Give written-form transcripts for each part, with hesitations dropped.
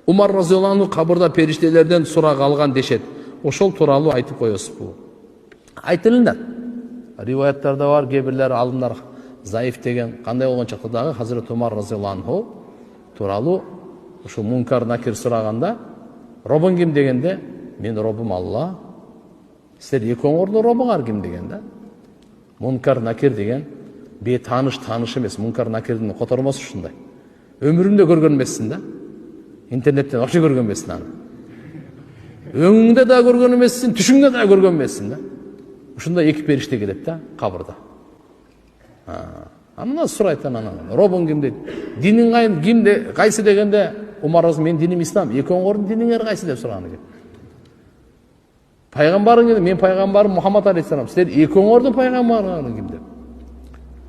Умар разияллаху анху кабырда периштелерден сурак алган дешет. Ошол тууралуу айтып коесузбу? Айтылыңдар. Риваяттарда бар, кээ-бирлер алымдар заиф деген. Кандай болгон чакта дагы Хазирет Умар разияллаху анху тууралуу ушул мункар накир сураганда, робуң ким дегенде, мен робум Алла. Силер экөөңөрдүн робуңар ким деген да. Мункар накир деген бейтаныш эмес, мункар накирдин котормосу ушундай. Өмүрүмдө көргөн эмессиң да. Интернеттен вообще көргөн эмессиң аны. Өңүңдө да көргөн эмессиң, түшүңдө да көргөн эмессиң да. Ушундай эки периште келет да кабырда. Анан сурайт анан, робуң ким дейт. Диниң кимде, кайсы дегенде, Умар разы мен диним ислам, экөөңөрдүн диниңер кайсы деп сураган экен. Пайгамбарың, мен пайгамбарым Мухаммад алейхиссалам, силер экөөңөрдүн пайгамбарыңар ким деп.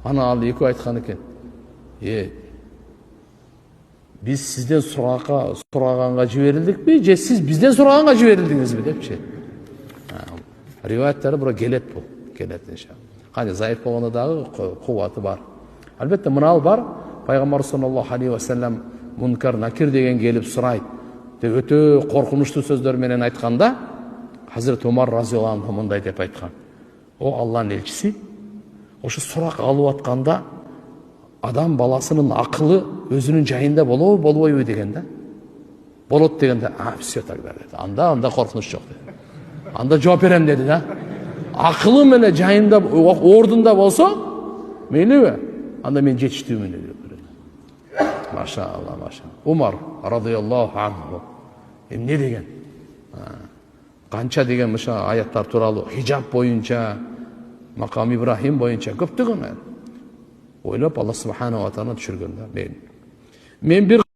Ана ал экөө айткан экен. Биз сизден сураганга жиберилдикпи, же сиз бизден сураганга жиберилдиңизби депчи. Риваяттары бура келет бул, келет иншалла. Кане заиф болгондо дагы кубаты бар. Албетте мынал бар, пайгамбар саллаллаху алейхи ва саллям мункар накир деген келип сурайт деп өтө коркунучтуу сөздөр менен айтканда, Хазирет Умар разияллаху анху мындай деп айткан. О Алланын элчиси, ошо сурак алып атканда адам баласынын акылы өзүнүн жайында болобу, болбойбу деген да. Болот дегенде, все тогда dedi. Анда коркунуч жок dedi. Анда жооп берем dedi да. Акылы менен жайында, ордунда болсо, мейлиби? Анда мен жетиштүүмүн dedi. Машалла, машалла. Умар радияллаху анху эмне деген? Канча деген мыша аяттар тууралуу, хижаб боюнча, Макам Ибрахим боюнча көптөгөн ойлоп Алла субханаху ва таала түшүргөн да. Мен бир